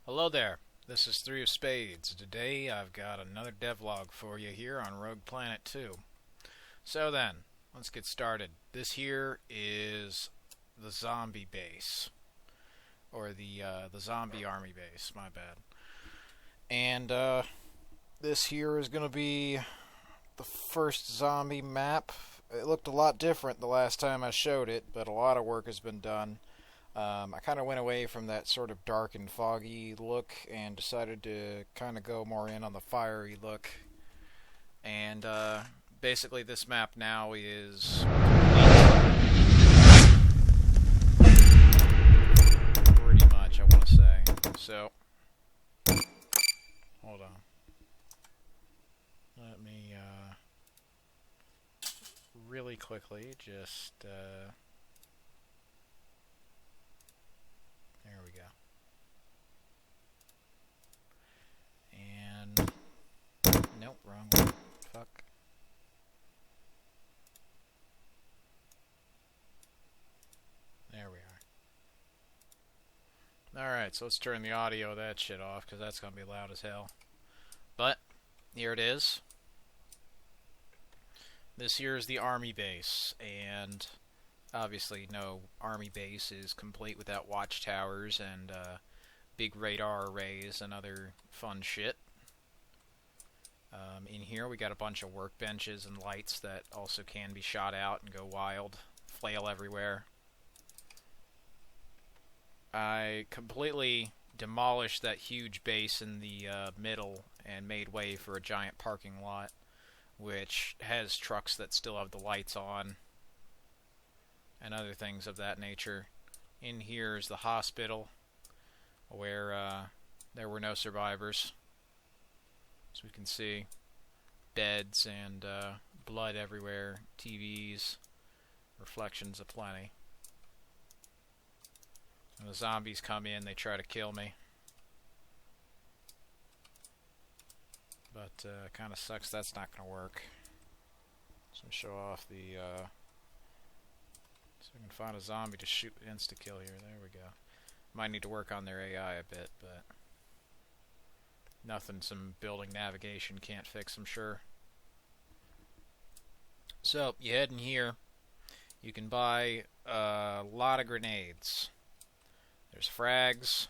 Hello there, this is Three of Spades. Today I've got another devlog for you here on Rogue Planet 2. So then, let's get started. This here is the zombie base, or the zombie army base, my bad. And this here is going to be the first zombie map. It looked a lot different the last time I showed it, but a lot of work has been done. I kind of went away from that sort of dark and foggy look and decided to kind of go more in on the fiery look. And basically this map now is pretty much, I want to say. So, hold on. Let me really quickly just... there we go. And nope, wrong one. Fuck. There we are. Alright, so let's turn the audio of that shit off, because that's going to be loud as hell. But, here it is. This here is the army base, and obviously no army base is complete without watchtowers and big radar arrays and other fun shit. In here we got a bunch of workbenches and lights that also can be shot out and go wild, flail everywhere. I completely demolished that huge base in the middle and made way for a giant parking lot, which has trucks that still have the lights on and other things of that nature. In here is the hospital, where there were no survivors. As we can see, beds and blood everywhere, TVs, reflections aplenty. When the zombies come in, they try to kill me. But kind of sucks that's not going to work. So I'm going to show off the... so we can find a zombie to shoot insta-kill here. There we go. Might need to work on their AI a bit, but nothing some building navigation can't fix, I'm sure. So, you head in here. You can buy a lot of grenades. There's frags.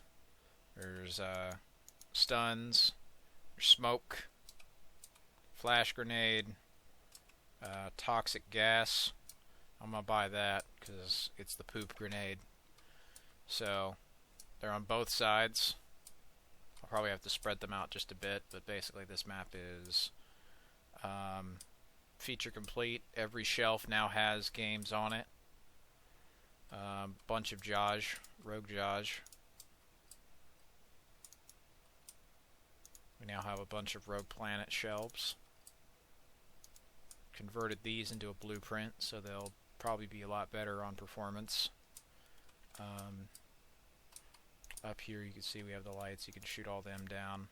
There's stuns. There's smoke. Flash grenade. Toxic gas. I'm going to buy that because it's the poop grenade. So, they're on both sides. I'll probably have to spread them out just a bit, but basically this map is feature complete. Every shelf now has games on it. Bunch of Jaj, Rogue Jaj. We now have a bunch of Rogue Planet shelves. Converted these into a blueprint, so they'll probably be a lot better on performance. Up here you can see we have the lights. You can shoot all them down.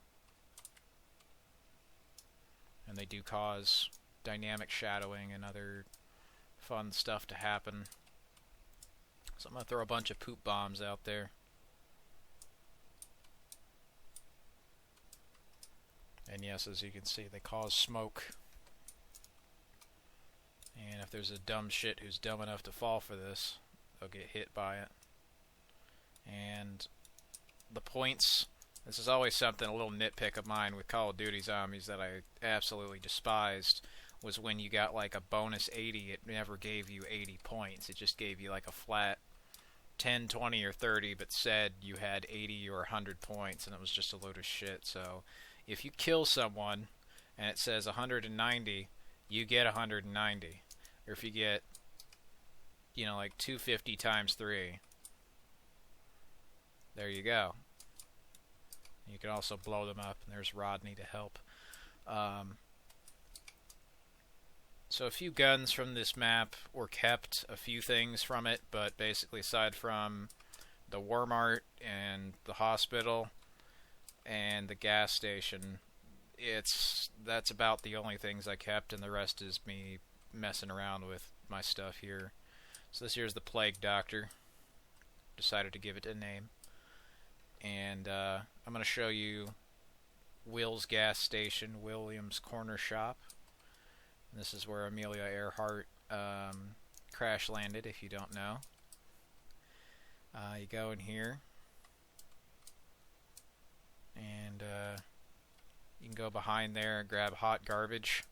And they do cause dynamic shadowing and other fun stuff to happen. So I'm going to throw a bunch of poop bombs out there. And yes, as you can see, they cause smoke. And if there's a dumb shit who's dumb enough to fall for this, they'll get hit by it. And the points, this is always something, a little nitpick of mine with Call of Duty Zombies that I absolutely despised, was when you got like a bonus 80, it never gave you 80 points. It just gave you like a flat 10, 20, or 30, but said you had 80 or 100 points, and it was just a load of shit. So if you kill someone and it says 190, you get 190. Or if you get, you know, like 250 times 3, there you go. You can also blow them up, and there's Rodney to help. So a few guns from this map were kept, a few things from it, but basically aside from the Walmart and the hospital and the gas station, that's about the only things I kept, and the rest is me messing around with my stuff here. So this here's the Plague Doctor. Decided to give it a name. and I'm going to show you Will's gas station, Williams Corner Shop. This is where Amelia Earhart crash landed, if you don't know. You go in here, and you can go behind there and grab hot garbage.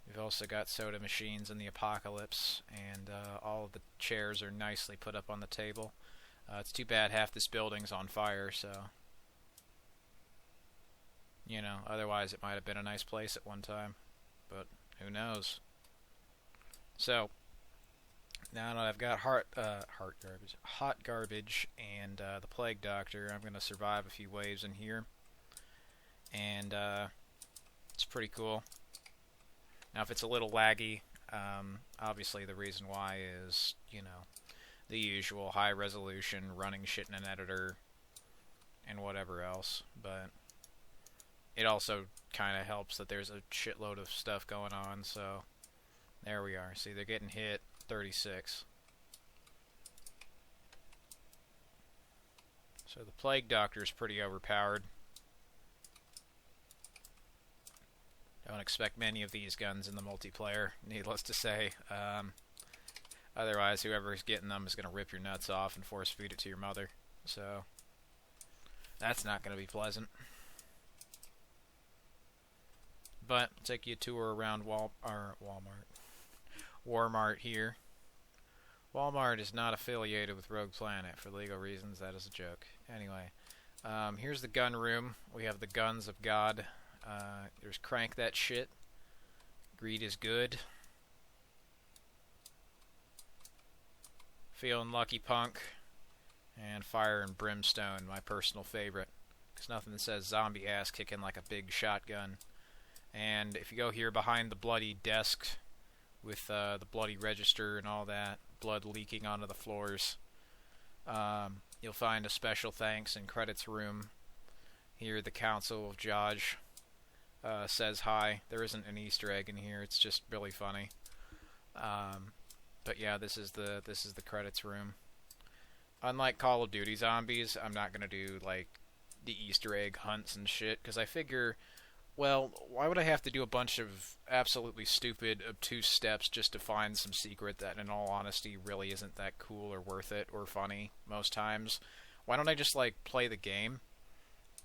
We've also got soda machines in the Apocalypse, and all of the chairs are nicely put up on the table. It's too bad half this building's on fire, so... You know, otherwise it might have been a nice place at one time, but who knows. So, now that I've got hot garbage and the Plague Doctor, I'm going to survive a few waves in here, and it's pretty cool. Now, if it's a little laggy, obviously the reason why is, you know, the usual high resolution, running shit in an editor, and whatever else, but... It also kind of helps that there's a shitload of stuff going on, so there we are. See, they're getting hit 36. So the Plague Doctor is pretty overpowered. Don't expect many of these guns in the multiplayer, needless to say. Otherwise, whoever's getting them is going to rip your nuts off and force feed it to your mother. So that's not going to be pleasant. But I'll take you a tour around Walmart here. Walmart is not affiliated with Rogue Planet for legal reasons. That is a joke. Anyway, here's the gun room. We have the guns of God. There's Crank That Shit. Greed is Good. Feeling Lucky Punk. And Fire and Brimstone, my personal favorite. Because nothing says zombie ass kicking like a big shotgun. And if you go here behind the bloody desk with the bloody register and all that, blood leaking onto the floors, you'll find a special thanks and credits room. Here the Council of Jaj says hi. There isn't an Easter egg in here. It's just really funny. But yeah, this is the credits room. Unlike Call of Duty Zombies, I'm not gonna do like the Easter egg hunts and shit, because I figure, well, why would I have to do a bunch of absolutely stupid, obtuse steps just to find some secret that, in all honesty, really isn't that cool or worth it or funny most times? Why don't I just, like, play the game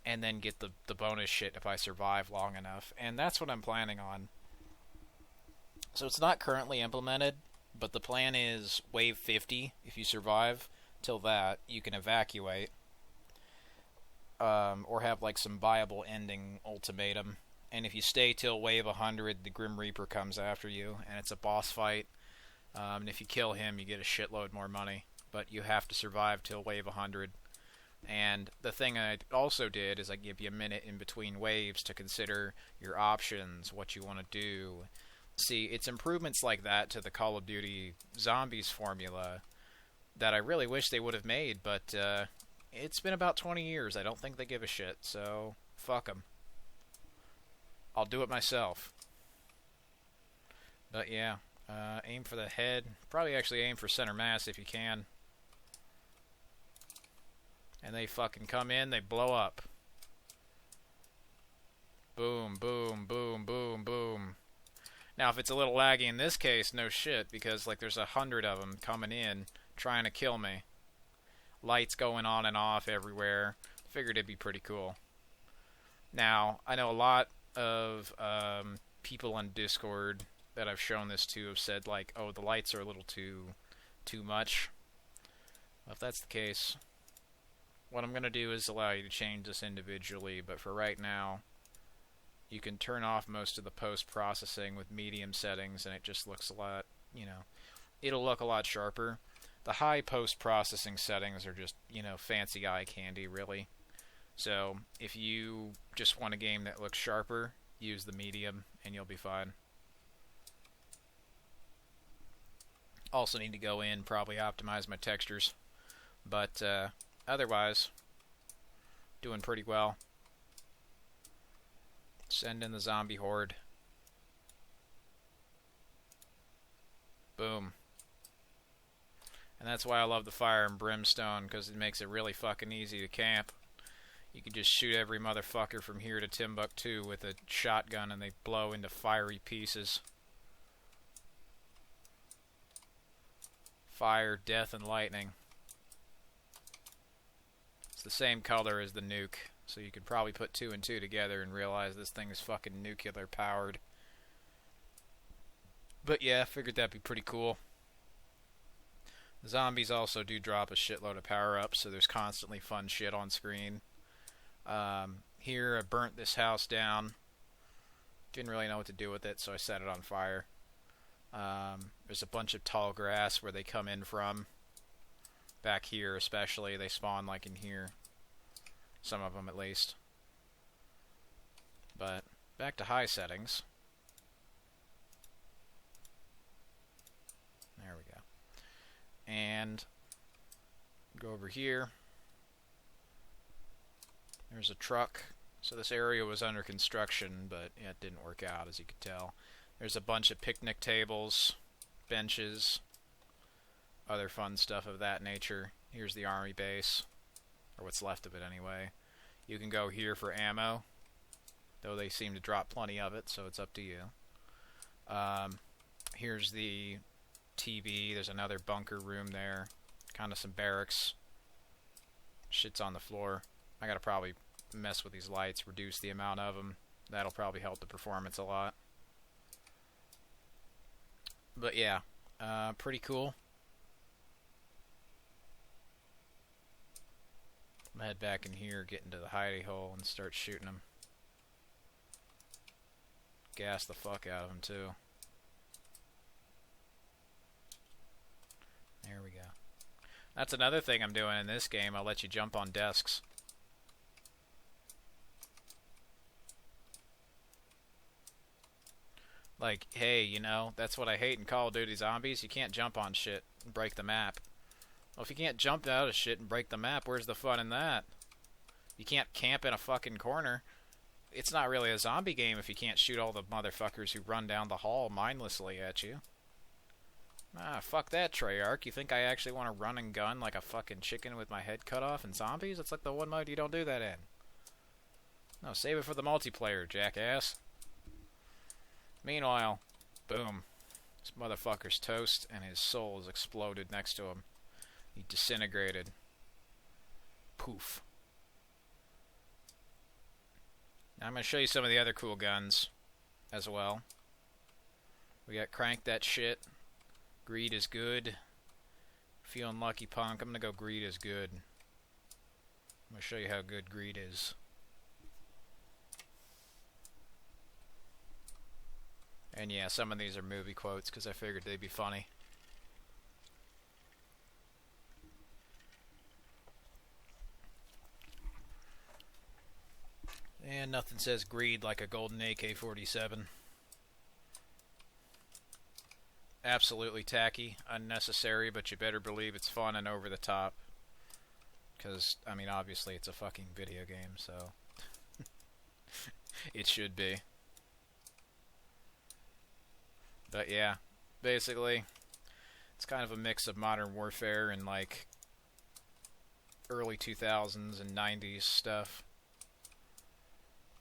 and then get the bonus shit if I survive long enough? And that's what I'm planning on. So it's not currently implemented, but the plan is Wave 50, if you survive till that, you can evacuate. Or have like some viable ending ultimatum. And if you stay till wave 100, the Grim Reaper comes after you, and it's a boss fight. And if you kill him, you get a shitload more money. But you have to survive till wave 100. And the thing I also did is I give you a minute in between waves to consider your options, what you want to do. See, it's improvements like that to the Call of Duty Zombies formula that I really wish they would have made, but it's been about 20 years. I don't think they give a shit, so fuck them. I'll do it myself. But yeah, aim for the head. Probably actually aim for center mass if you can. And they fucking come in, they blow up. Boom, boom, boom, boom, boom. Now, if it's a little laggy in this case, no shit, because like there's 100 of them coming in trying to kill me. Lights going on and off everywhere. Figured it'd be pretty cool. Now, I know a lot of people on Discord that I've shown this to have said, like, oh, the lights are a little too much. Well, if that's the case, what I'm going to do is allow you to change this individually, but for right now, you can turn off most of the post-processing with medium settings, and it just looks a lot, you know, it'll look a lot sharper. The high post-processing settings are just, you know, fancy eye candy, really. So, if you just want a game that looks sharper, use the medium, and you'll be fine. Also need to go in, probably optimize my textures. But, otherwise, doing pretty well. Send in the zombie horde. Boom. And that's why I love the Fire and Brimstone, because it makes it really fucking easy to camp. You can just shoot every motherfucker from here to Timbuktu with a shotgun and they blow into fiery pieces. Fire, death, and lightning. It's the same color as the nuke, so you could probably put 2 and 2 together and realize this thing is fucking nuclear powered. But yeah, I figured that'd be pretty cool. The zombies also do drop a shitload of power-ups, so there's constantly fun shit on screen. Here, I burnt this house down. Didn't really know what to do with it, so I set it on fire. There's a bunch of tall grass where they come in from. Back here especially, they spawn like in here. Some of them at least. But, back to high settings. There we go. And, go over here. There's a truck. So this area was under construction, but yeah, it didn't work out, as you could tell. There's a bunch of picnic tables, benches, other fun stuff of that nature. Here's the army base, or what's left of it anyway. You can go here for ammo, though they seem to drop plenty of it, so it's up to you. Here's the TV. There's another bunker room there. Kind of some barracks. Shit's on the floor. I gotta probably mess with these lights, reduce the amount of them. That'll probably help the performance a lot. But yeah, pretty cool. I'm gonna head back in here, get into the hidey hole, and start shooting them. Gas the fuck out of them too. There we go. That's another thing I'm doing in this game. I'll let you jump on desks. Like, hey, you know, that's what I hate in Call of Duty Zombies. You can't jump on shit and break the map. Well, if you can't jump out of shit and break the map, where's the fun in that? You can't camp in a fucking corner. It's not really a zombie game if you can't shoot all the motherfuckers who run down the hall mindlessly at you. Ah, fuck that, Treyarch. You think I actually want to run and gun like a fucking chicken with my head cut off in Zombies? That's like the one mode you don't do that in. No, save it for the multiplayer, jackass. Meanwhile, boom. This motherfucker's toast and his soul has exploded next to him. He disintegrated. Poof. Now I'm going to show you some of the other cool guns as well. We got Crank That Shit. Greed is good. Feeling lucky, punk. I'm going to go Greed is good. I'm going to show you how good Greed is. And yeah, some of these are movie quotes because I figured they'd be funny. And nothing says greed like a golden AK-47. Absolutely tacky, unnecessary, but you better believe it's fun and over the top. Because, I mean, obviously it's a fucking video game, so it should be. But yeah, basically, it's kind of a mix of Modern Warfare and like early 2000s and 90s stuff.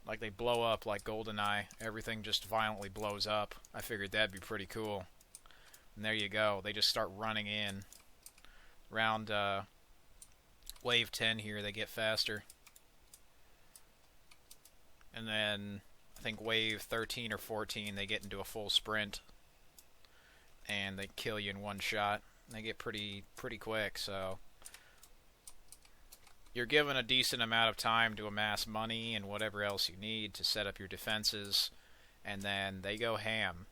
Like they blow up like GoldenEye. Everything just violently blows up. I figured that'd be pretty cool. And there you go. They just start running in. Around wave 10 here, they get faster. And then I think wave 13 or 14, they get into a full sprint. And they kill you in one shot. They get pretty quick, so you're given a decent amount of time to amass money and whatever else you need to set up your defenses, and then they go ham.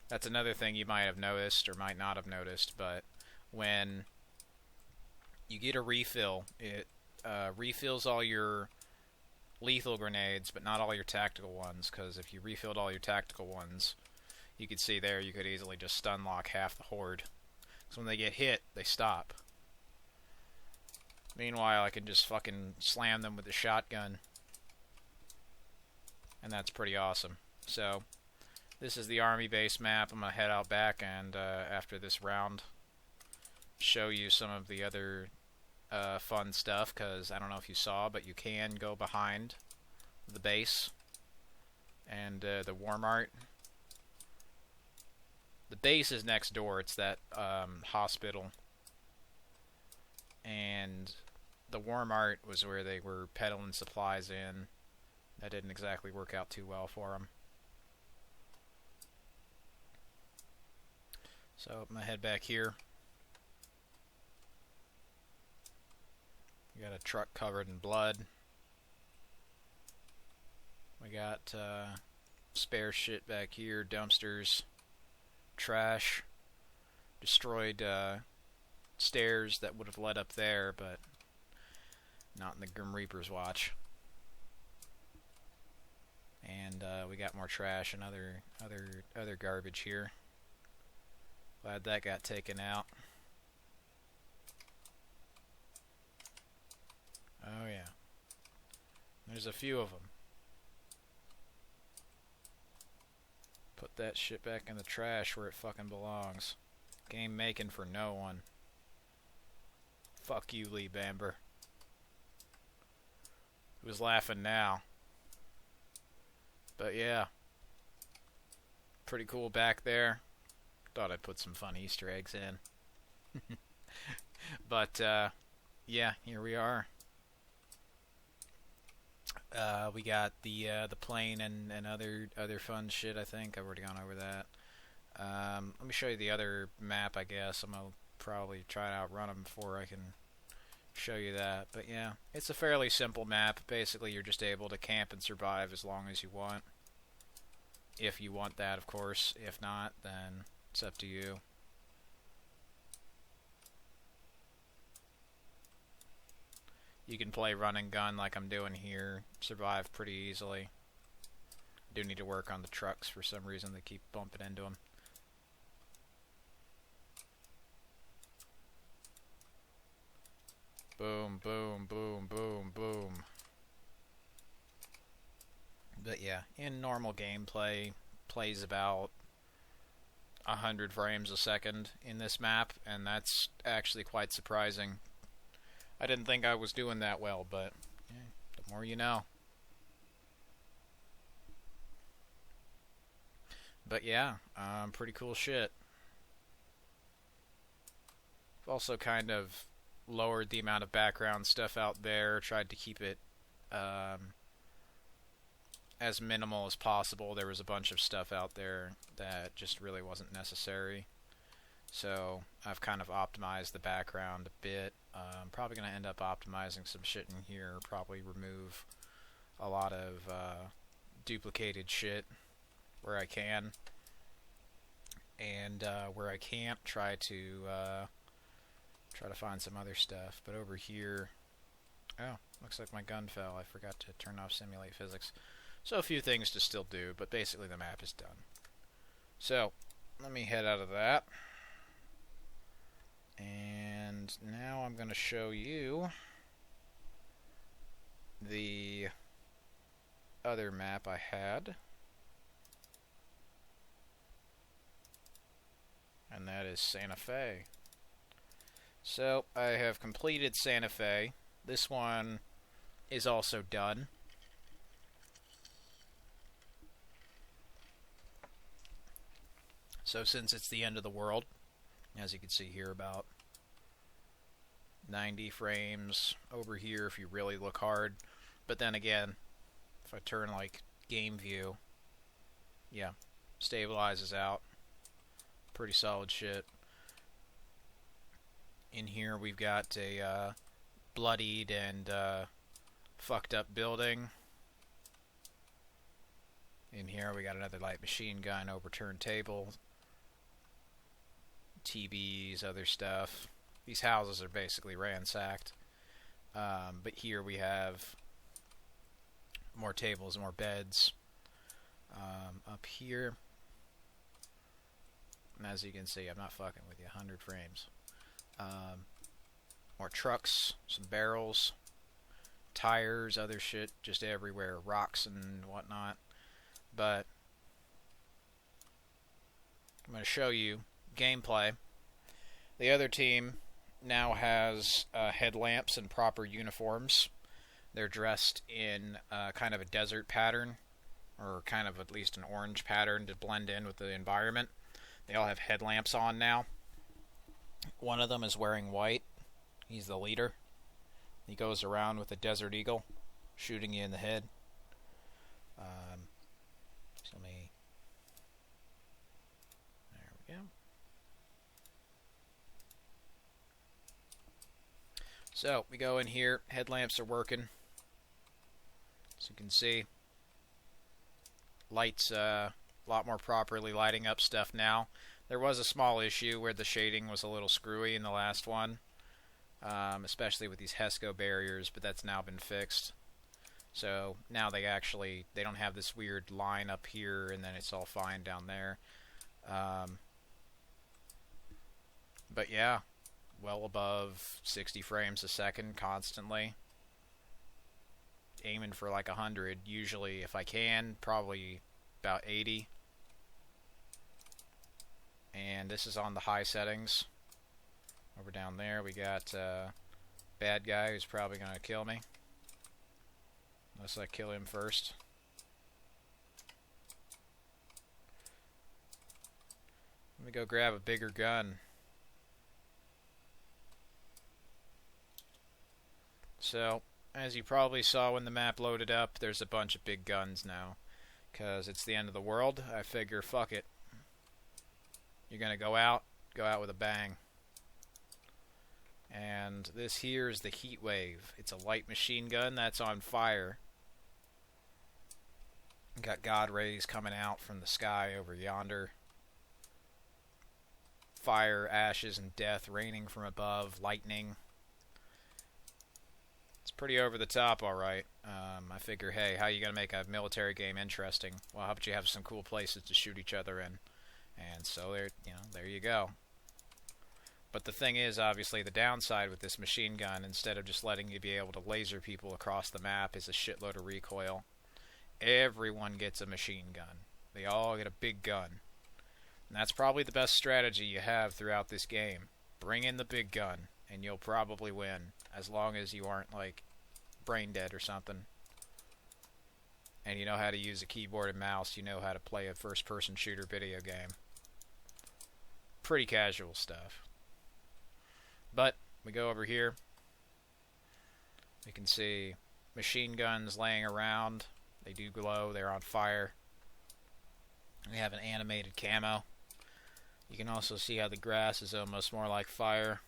That's another thing you might have noticed or might not have noticed, but when you get a refill, it refills all your lethal grenades, but not all your tactical ones, because if you refilled all your tactical ones, you could see there, you could easily just stun lock half the horde. So when they get hit, they stop. Meanwhile, I can just fucking slam them with a shotgun. And that's pretty awesome. So, This is the army base map. I'm going to head out back and after this round show you some of the other fun stuff, because I don't know if you saw, but you can go behind the base and the war mart. The base is next door. It's that hospital. And the war mart was where they were peddling supplies in. That didn't exactly work out too well for them. So I'm going to head back here. We got a truck covered in blood. We got spare shit back here, dumpsters, trash, destroyed stairs that would have led up there, but not in the Grim Reaper's watch. And we got more trash and other garbage here. Glad that got taken out. Oh yeah. There's a few of them. Put that shit back in the trash where it fucking belongs. Game making for no one. Fuck you, Lee Bamber. Who's laughing now? But yeah. Pretty cool back there. Thought I'd put some fun Easter eggs in. But yeah, here we are. We got the plane and other fun shit. I think I've already gone over that. Let me show you the other map. I guess I'm gonna probably try to outrun them before I can show you that. But yeah, it's a fairly simple map. Basically, you're just able to camp and survive as long as you want. If you want that, of course. If not, then it's up to you. You can play run and gun like I'm doing here. Survive pretty easily. Do need to work on the trucks for some reason. They keep bumping into them. Boom, boom, boom, boom, boom. But yeah, in normal gameplay, plays about 100 frames a second in this map, and that's actually quite surprising. I didn't think I was doing that well, but yeah, the more you know. But yeah, pretty cool shit. I've also kind of lowered the amount of background stuff out there, tried to keep it as minimal as possible. There was a bunch of stuff out there that just really wasn't necessary. So I've kind of optimized the background a bit. I'm probably going to end up optimizing some shit in here. Probably remove a lot of duplicated shit where I can. And where I can't, try to find some other stuff. But over here... Oh, looks like my gun fell. I forgot to turn off simulate physics. So a few things to still do, but basically the map is done. So, let me head out of that. And now I'm going to show you the other map I had. And that is Santa Fe. So, I have completed Santa Fe. This one is also done. So since it's the end of the world, as you can see here, about 90 frames over here if you really look hard. But then again, if I turn like game view, yeah, stabilizes out. Pretty solid shit. In here we've got a bloodied and fucked up building. In here we got another light machine gun, overturned table, TVs, other stuff. These houses are basically ransacked. But here we have more tables, more beds. Up here, and as you can see, I'm not fucking with you, 100 frames. More trucks, some barrels, tires, other shit just everywhere, rocks and whatnot. But I'm going to show you gameplay. The other team now has headlamps and proper uniforms. They're dressed in kind of a desert pattern, or kind of at least an orange pattern to blend in with the environment. They all have headlamps on now. One of them is wearing white. He's the leader. He goes around with a Desert Eagle, shooting you in the head. So let me... There we go. So, we go in here. Headlamps are working. As you can see, lights a lot more properly lighting up stuff now. There was a small issue where the shading was a little screwy in the last one, especially with these HESCO barriers, but that's now been fixed. So now they don't have this weird line up here and then it's all fine down there. But yeah, well above 60 frames a second constantly. Aiming for like 100, usually if I can, probably about 80. And this is on the high settings. Over down there we got bad guy who's probably going to kill me. Unless I kill him first. Let me go grab a bigger gun. So, as you probably saw when the map loaded up, there's a bunch of big guns now. Because it's the end of the world, I figure, fuck it. You're gonna go out with a bang. And this here is the Heat Wave. It's a light machine gun that's on fire. Got God rays coming out from the sky over yonder. Fire, ashes, and death raining from above, lightning. It's pretty over the top, alright. I figure, hey, how are you going to make a military game interesting? Well, how about you have some cool places to shoot each other in? And so there you go. But the thing is, obviously, the downside with this machine gun, instead of just letting you be able to laser people across the map, is a shitload of recoil. Everyone gets a machine gun. They all get a big gun. And that's probably the best strategy you have throughout this game. Bring in the big gun, and you'll probably win. As long as you aren't, like, brain dead or something. And you know how to use a keyboard and mouse. You know how to play a first-person shooter video game. Pretty casual stuff. But, we go over here. We can see machine guns laying around. They do glow. They're on fire. We have an animated camo. You can also see how the grass is almost more like fire.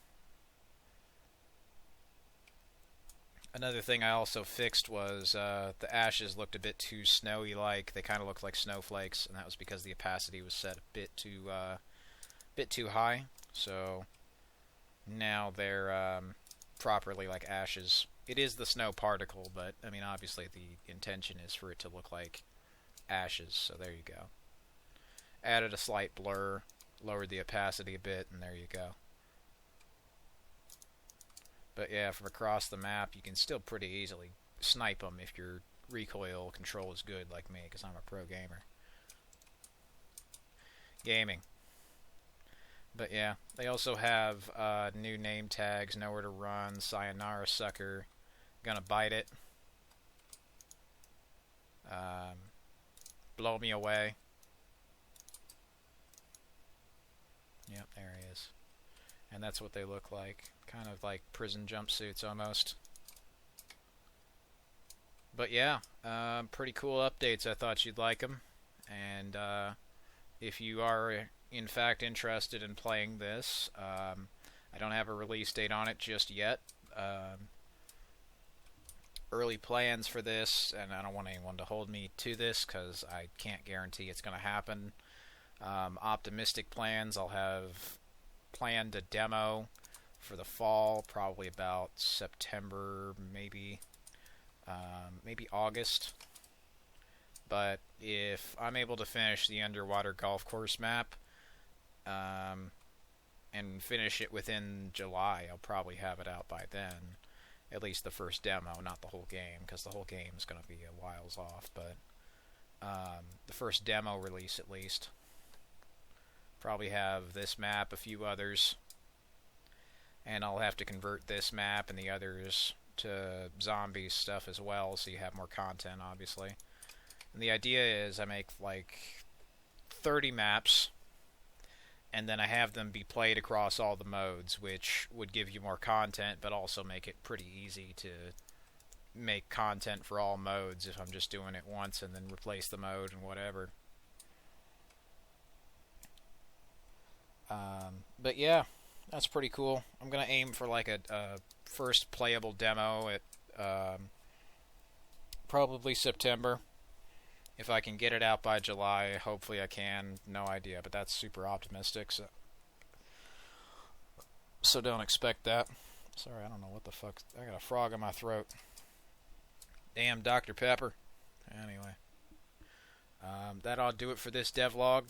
Another thing I also fixed was the ashes looked a bit too snowy-like. They kind of looked like snowflakes, and that was because the opacity was set a bit too high. So now they're properly like ashes. It is the snow particle, but I mean, obviously the intention is for it to look like ashes. So there you go. Added a slight blur, lowered the opacity a bit, and there you go. But yeah, from across the map, you can still pretty easily snipe them if your recoil control is good like me, because I'm a pro gamer. Gaming. But yeah, they also have new name tags, Nowhere to Run, Sayonara Sucker, Gonna Bite It, Blow Me Away. Yep, there he is. And that's what they look like. Kind of like prison jumpsuits almost. But yeah, pretty cool updates. I thought you'd like them. And if you are in fact interested in playing this, I don't have a release date on it just yet. Early plans for this, and I don't want anyone to hold me to this because I can't guarantee it's going to happen. Optimistic plans, I'll have planned a demo for the fall, probably about September, maybe August. But if I'm able to finish the underwater golf course map and finish it within July, I'll probably have it out by then. At least the first demo, not the whole game, because the whole game is going to be a whiles off. But the first demo release, at least. Probably have this map, a few others, and I'll have to convert this map and the others to zombie stuff as well, so you have more content, obviously. And the idea is I make like 30 maps, and then I have them be played across all the modes, which would give you more content, but also make it pretty easy to make content for all modes if I'm just doing it once and then replace the mode and whatever. But yeah, that's pretty cool. I'm gonna aim for like a first playable demo at probably September. If I can get it out by July, hopefully I can. No idea, but that's super optimistic. So don't expect that. Sorry, I don't know what the fuck. I got a frog in my throat. Damn Dr. Pepper. Anyway, that ought to do it for this devlog.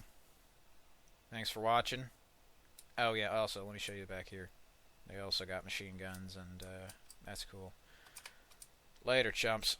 Thanks for watching. Oh yeah, also let me show you back here. They also got machine guns, and that's cool. Later, chumps.